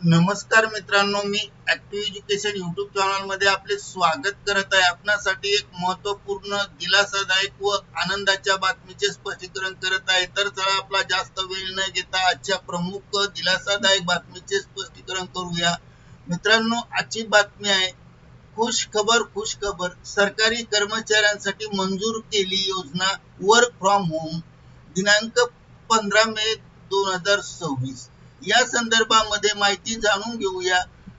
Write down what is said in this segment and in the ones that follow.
नमस्कार मित्रांनो, मी active education YouTube channel मध्ये आपले स्वागत करत आहे। आपणासाठी एक महत्त्वपूर्ण, दिलासादायक व आनंदाच्या बातमीचे स्पष्टीकरण करत आहे। तर चला आपला जास्त वेळ न घेता आजच्या प्रमुख दिलासादायक बातमीचे स्पष्टीकरण करूया। मित्रांनो, आजची बातमी आहे खुश खबर सरकारी कर्मचाऱ्यांसाठी मंजूर केली योजना वर्क फ्रॉम होम दिनांक 15 मे 2026। या संदर्भामध्ये माहिती जाणून घेऊया।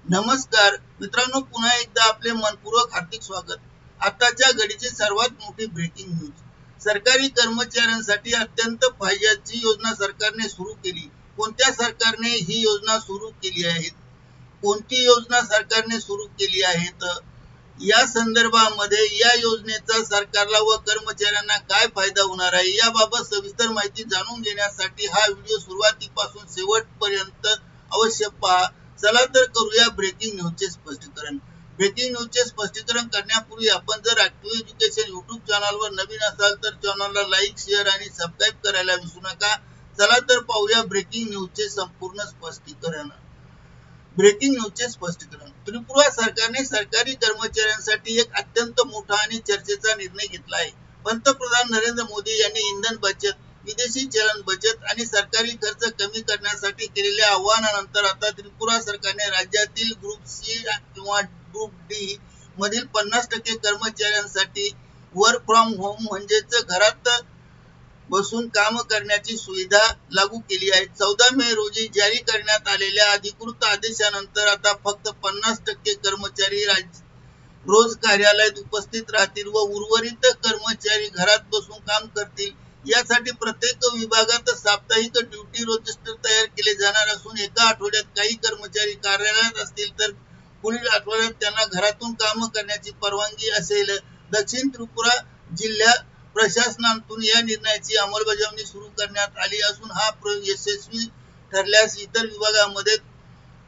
नमस्कार मित्रांनो, पुन्हा एकदा आपले मनपूर्वक हार्दिक स्वागत। आताच्या घडीची सर्वात मोठी ब्रेकिंग न्यूज। सरकारी कर्मचाऱ्यांसाठी अत्यंत फायद्याची योजना सरकारने सुरू केली। कोणत्या सरकारने ही योजना सुरू केली आहे? कोणती योजना सरकारने सुरू केली आहे? या संदर्भामध्ये या योजनेचा सरकारला व कर्मचाऱ्यांना काय फायदा होणार आहे याबाबत सविस्तर माहिती जाणून घेण्यासाठी हा व्हिडिओ सुरुवातीपासून शेवटपर्यंत अवश्य पहा। चला तर करूया ब्रेकिंग न्यूजचे स्पष्टीकरण। ब्रेकिंग न्यूजचे स्पष्टीकरण करण्यापूर्वी आपण जर ऍक्टिव्ह एज्युकेशन युट्यूब चॅनलवर नवीन असाल तर चॅनलला लाईक, शेअर आणि सबस्क्राईब करायला विसरू नका। चला तर पाहूया ब्रेकिंग न्यूजचे संपूर्ण स्पष्टीकरण। ब्रेकिंग न्यूजचे स्पष्टीकरण। त्रिपुरा सरकारने सरकारी कर्मचाऱ्यांसाठी एक अत्यंत मोठा आणि चर्चेचा निर्णय घेतला आहे। पंतप्रधान नरेंद्र मोदी यांनी इंधन बचत, विदेशी चलन बचत आणि सरकारी खर्च कमी करण्यासाठी केलेल्या आवाहनानंतर आता त्रिपुरा सरकारने राज्यातील ग्रुप सी किंवा ग्रुप डी मधील 50% कर्मचाऱ्यांसाठी वर्क फ्रॉम होम म्हणजेच घरात बसून काम करण्याची सुविधा लागू केली आहे। 14 मे रोजी जारी करण्यात आलेल्या अधिकृत आदेशानंतर आता फक्त 50% कर्मचारी रोज कार्यालयात उपस्थित राहतील व उर्वरित कर्मचारी घरात बसून काम करतील। यासाठी प्रत्येक विभागात साप्ताहिक ड्युटी रजिस्टर तयार केले जाणार असून एका आठवड्यात काही कर्मचारी कार्यालयात असतील तर पुढील आठवड्यात त्यांना घरातून काम करण्याची परवानगी असेल। दक्षिण त्रिपुरा जिल्हा प्रशासनातून या निर्णयाची अंमलबजावणी सुरू करण्यात आली असून हा प्रयोग यशस्वी ठरल्यास इतर विभागांमध्ये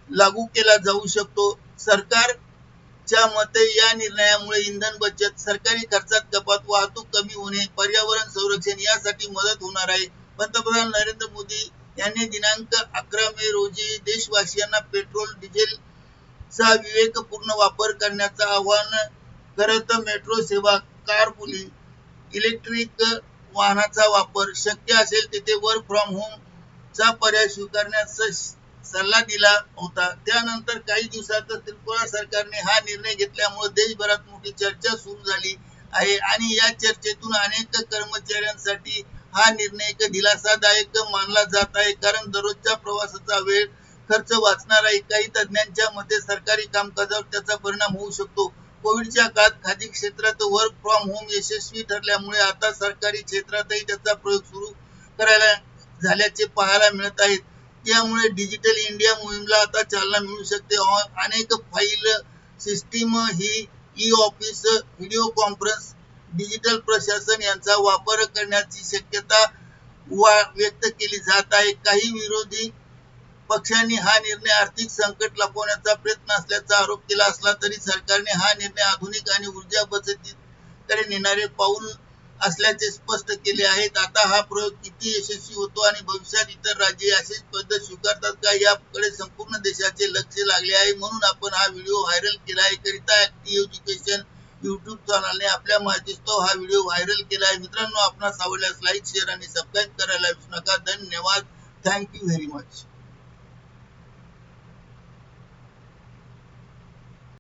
लागू केला जाऊ शकतो। सरकारच्या मते या निर्णयामुळे इंधन बचत, सरकारी खर्चात कपात, वाहतूक कमी होणे, पर्यावरण संरक्षण यासाठी मदत होणार आहे। पंतप्रधान नरेंद्र मोदी यांनी दिनांक 11 मे रोजी देशवासियांना पेट्रोल, डिझेलचा विवेकपूर्ण वापर करण्याचे आवाहन करत मेट्रो सेवा, कारपूलिंग, इलेक्ट्रिक वाहनाचा वापर, शक्य असेल तिथे वर्क फ्रॉम होम चा पर्याय स्वीकारण्याचा सल्ला दिला होता। त्यानंतर काही दिवसातच त्रिपुरा सरकारने हा निर्णय घेतल्यामुळे देशभरात मोठी चर्चा सुरू झाली आहे आणि या चर्चेतून अनेक कर्मचाऱ्यांसाठी हा निर्णय एक दिलासादायक मानला जात आहे, कारण दररोजच्या प्रवासाचा वेळ खर्च वाचणार आहे। काही तज्ञांच्या मते सरकारी कामकाजावर त्याचा परिणाम होऊ शकतो। कोविडच्या काळात खाजगी क्षेत्रात वर्क फ्रॉम होम यशस्वी ठरल्यामुळे आता सरकारी क्षेत्रातही त्याचा प्रयोग सुरू करायला झाल्याचे पाहायला मिळत आहे। त्यामुळे डिजिटल इंडिया मोहिमेला आता चालना मिळू शकते। अनेक फाईल सिस्टीम ही e office, video conference, digital प्रशासन यांचा वापर करण्याची शक्यता व्यक्त केली जात आहे। काही विरोधी पक्षांनी हा निर्णय आर्थिक संकट लपवण्याचा प्रयत्न असल्याचा आरोप केला असला तरी सरकारने हा निर्णय आधुनिक आणि ऊर्जा बचतीकडे नेणारे पाऊल असल्याचे स्पष्ट केले आहे। आता हा प्रयोग किती यशस्वी होतो आणि भविष्यात इतर राज्ये अशीच पद्धत स्वीकारतात का याकडे संपूर्ण देशाचे लक्ष लागले आहे। म्हणून आपण हा व्हिडिओ व्हायरल केला आहे। करिता ऍक्टिव्ह एज्युकेशन युट्यूब चॅनलने आपल्या माहितीस्तव हा व्हिडिओ व्हायरल केला आहे। मित्रांनो, आपणास आवडल्यास लाईक, शेअर आणि सबस्क्राईब करायला विसरू नका। धन्यवाद। Thank you very much.